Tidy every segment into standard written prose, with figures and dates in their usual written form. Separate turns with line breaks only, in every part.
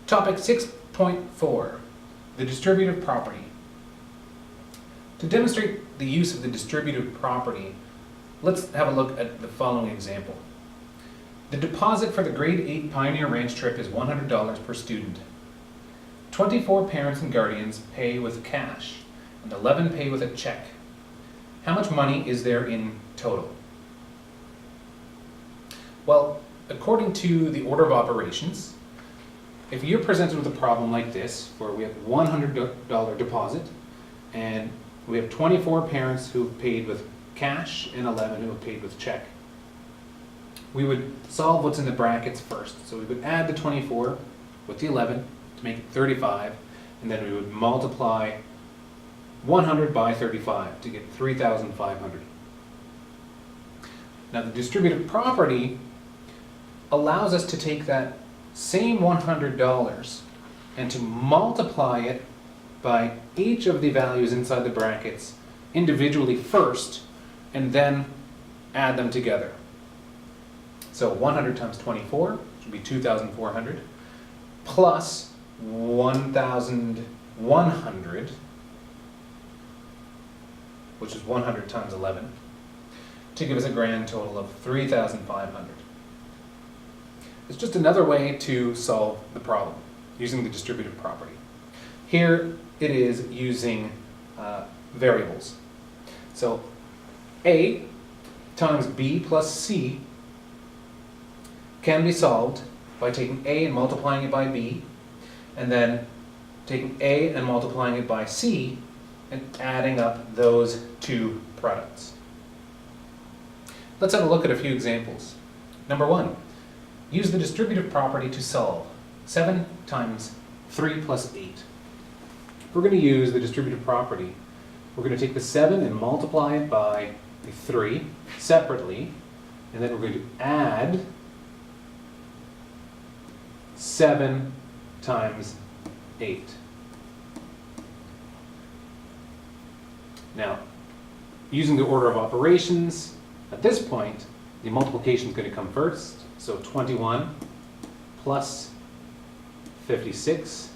Topic 6.4, the distributive property. To demonstrate the use of the distributive property, let's have a look at the following example. The deposit for the grade 8 Pioneer Ranch trip is $100 per student. 24 parents and guardians pay with cash, and 11 pay with a check. How much money is there in total? Well, according to the order of operations, if you're presented with a problem like this, where we have $100 deposit, and we have 24 parents who have paid with cash and 11 who have paid with check, we would solve what's in the brackets first. So we would add the 24 with the 11 to make it 35, and then we would multiply 100 by 35 to get 3,500. Now the distributive property allows us to take that same $100 and to multiply it by each of the values inside the brackets individually first, and then add them together. So 100 times 24, which would be 2,400, plus 1,100, which is 100 times 11, to give us a grand total of 3,500. It's just another way to solve the problem using the distributive property. Here it is using variables. So A times B plus C can be solved by taking A and multiplying it by B, and then taking A and multiplying it by C and adding up those two products. Let's have a look at a few examples. Number 1, use the distributive property to solve 7 times 3 plus 8. If we're going to use the distributive property, we're going to take the 7 and multiply it by the 3 separately, and then we're going to add 7 times 8. Now, using the order of operations, at this point, the multiplication is going to come first. So 21 plus 56,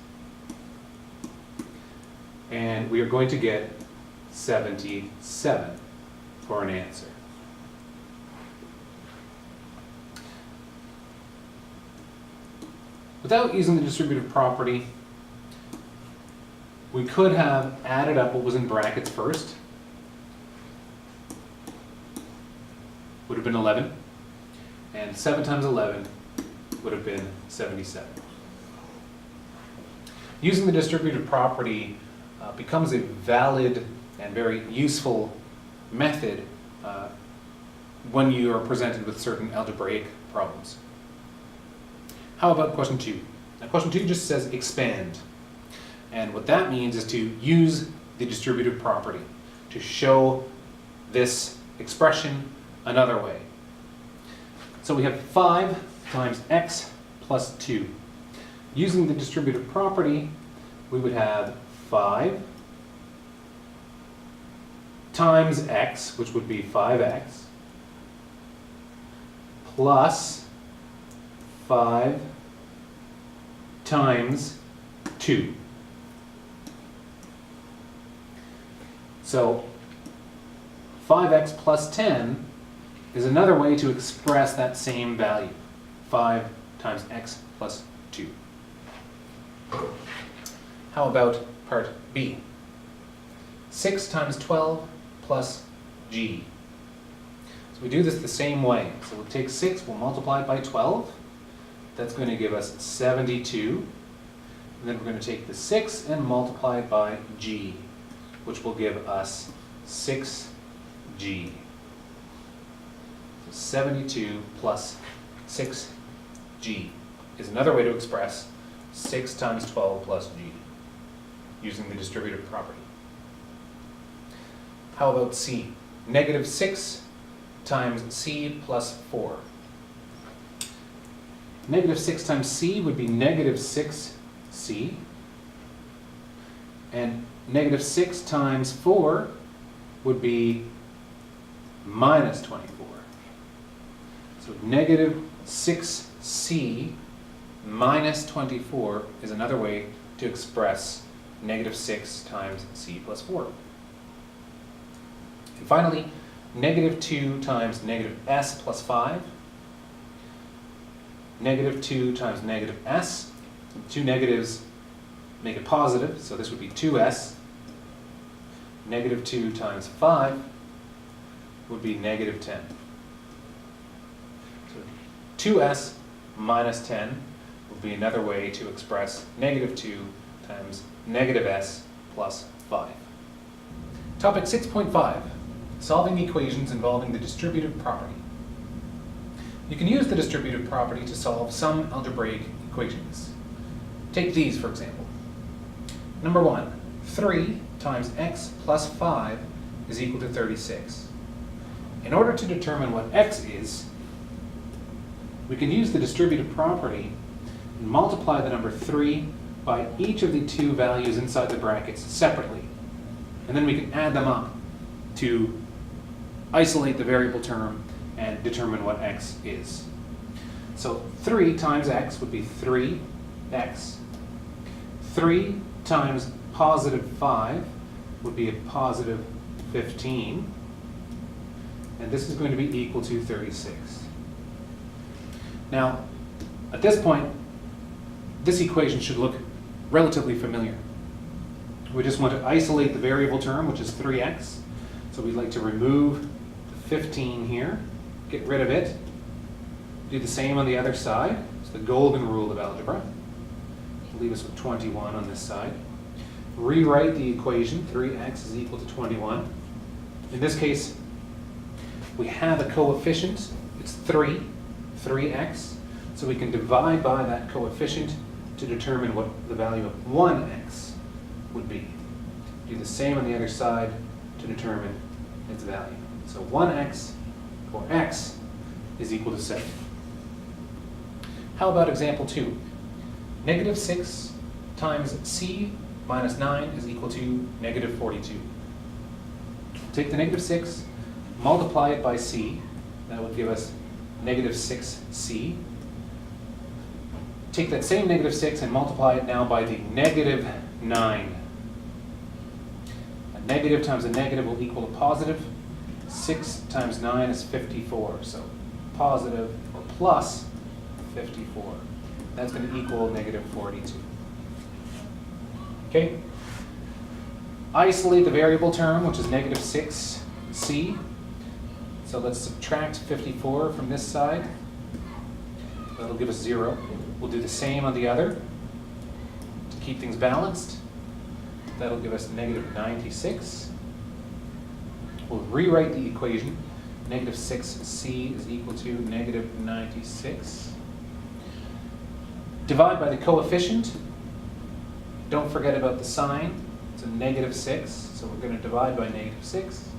and we are going to get 77 for an answer. Without using the distributive property, we could have added up what was in brackets first. Would have been 11, and 7 times 11 would have been 77. Using the distributive property becomes a valid and very useful method when you are presented with certain algebraic problems. How about question 2? Now question 2 just says expand. And what that means is to use the distributive property to show this expression another way. So we have 5 times x plus 2. Using the distributive property, we would have 5 times x, which would be 5x, plus 5 times 2. So 5x plus 10 is another way to express that same value, 5 times x plus 2. How about part B? 6 times 12 plus g. So we do this the same way. So we'll take 6, we'll multiply it by 12. That's going to give us 72. And then we're going to take the 6 and multiply it by g, which will give us 6g. 72 plus 6g is another way to express 6 times 12 plus g using the distributive property. How about C? Negative 6 times c plus 4. Negative 6 times c would be negative 6c, and negative 6 times 4 would be minus 24. So negative 6c minus 24 is another way to express negative 6 times c plus 4. And finally, negative 2 times negative s plus 5. Negative 2 times negative s. Two negatives make it positive, so this would be 2s. Negative 2 times 5 would be negative 10. So 2s minus 10 would be another way to express negative 2 times negative s plus 5. Topic 6.5, solving equations involving the distributive property. You can use the distributive property to solve some algebraic equations. Take these, for example. Number 1, 3 times x plus 5 is equal to 36. In order to determine what x is, we can use the distributive property and multiply the number 3 by each of the two values inside the brackets separately. And then we can add them up to isolate the variable term and determine what x is. So 3 times x would be 3x. 3 times positive 5 would be a positive 15. And this is going to be equal to 36. Now, at this point, this equation should look relatively familiar. We just want to isolate the variable term, which is 3x. So we'd like to remove the 15 here, get rid of it. Do the same on the other side. It's the golden rule of algebra. Leave us with 21 on this side. Rewrite the equation, 3x is equal to 21. In this case, we have a coefficient, it's 3x, so we can divide by that coefficient to determine what the value of 1x would be. Do the same on the other side to determine its value. So 1x, or x, is equal to 7. How about example 2? Negative 6 times c minus 9 is equal to negative 42. Take the negative 6, multiply it by c. That would give us negative 6c. Take that same negative 6 and multiply it now by the negative 9. A negative times a negative will equal a positive. 6 times 9 is 54. So positive or plus 54. That's going to equal negative 42. Okay? Isolate the variable term, which is negative 6c. So let's subtract 54 from this side. That'll give us 0. We'll do the same on the other to keep things balanced. That'll give us negative 96. We'll rewrite the equation. Negative 6c is equal to negative 96. Divide by the coefficient. Don't forget about the sign. It's a negative 6, so we're going to divide by negative 6.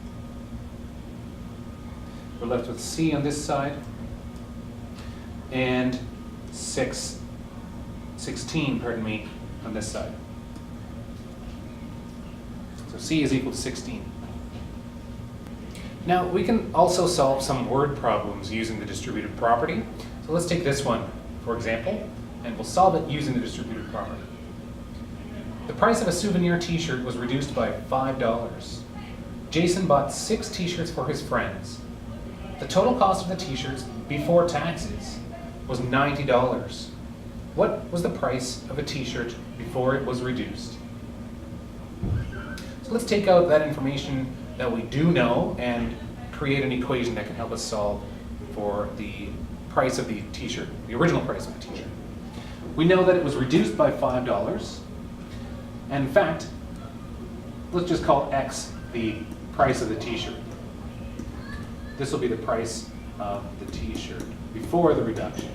We're left with c on this side, and 16 on this side. So c is equal to 16. Now, we can also solve some word problems using the distributive property. So let's take this one, for example, and we'll solve it using the distributive property. The price of a souvenir t-shirt was reduced by $5. Jason bought 6 t-shirts for his friends. The total cost of the t-shirts before taxes was $90. What was the price of a t-shirt before it was reduced? So let's take out that information that we do know and create an equation that can help us solve for the price of the t-shirt, the original price of the t-shirt. We know that it was reduced by $5. And in fact, let's just call X the price of the t-shirt. This will be the price of the t-shirt before the reduction.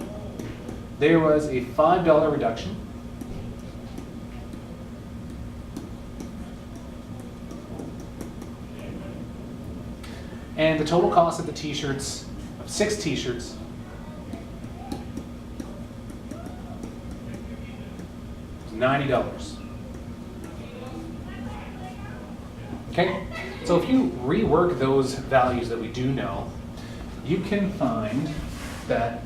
There was a $5 reduction. And the total cost of the t-shirts, of 6 t-shirts, was $90. Okay, so if you rework those values that we do know, you can find that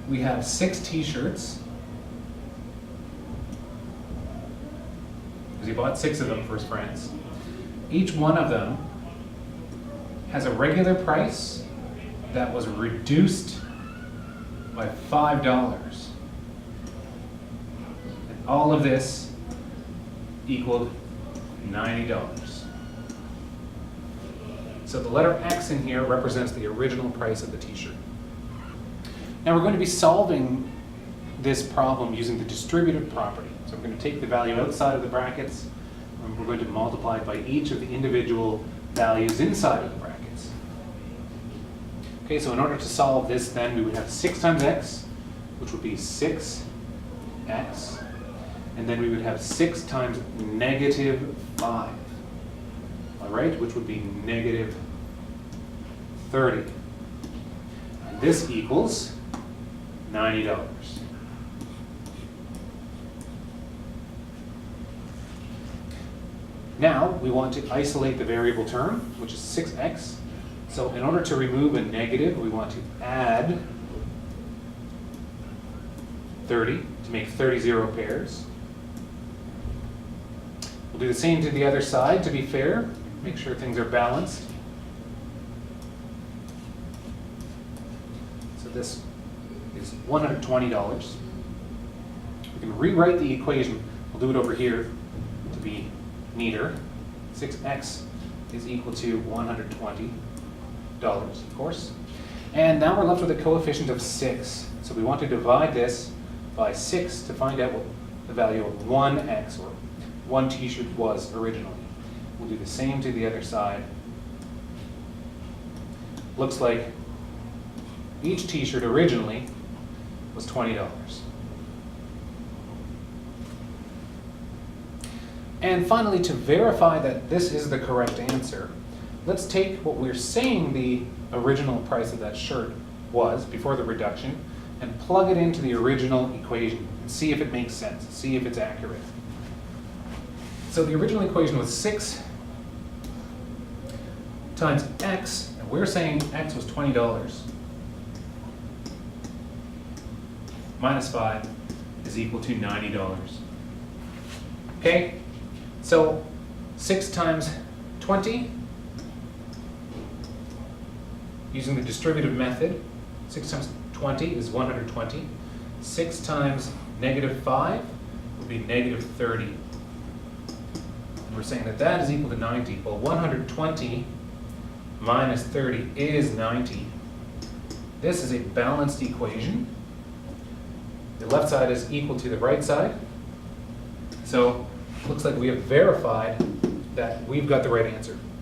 we have 6 t-shirts, because he bought 6 of them for his friends. Each one of them has a regular price that was reduced by $5. And all of this equaled $90. So the letter X in here represents the original price of the t-shirt. Now we're going to be solving this problem using the distributive property. So we're going to take the value outside of the brackets, and we're going to multiply it by each of the individual values inside of the brackets. Okay, so in order to solve this, then we would have 6 times x, which would be 6x, and then we would have 6 times negative 5, all right, which would be negative 30. And this equals $90. Now we want to isolate the variable term, which is 6x. So in order to remove a negative, we want to add 30 to make 30 zero pairs. We'll do the same to the other side to be fair, make sure things are balanced. So this is $120. We can rewrite the equation. We'll do it over here to be neater. 6x is equal to $120, of course. And now we're left with a coefficient of 6. So we want to divide this by 6 to find out what the value of 1x, or one t-shirt, was originally. We'll do the same to the other side. Looks like each t-shirt originally was $20. And finally, to verify that this is the correct answer, let's take what we're saying the original price of that shirt was before the reduction and plug it into the original equation and see if it makes sense, see if it's accurate. So the original equation was 6 times x, and we're saying x was $20. Minus 5 is equal to $90. Okay? So 6 times 20, using the distributive method, 6 times 20 is 120. 6 times negative 5 would be negative 30. And we're saying that that is equal to 90. Well, 120 minus 30 is 90. This is a balanced equation. The left side is equal to the right side. So looks like we have verified that we've got the right answer.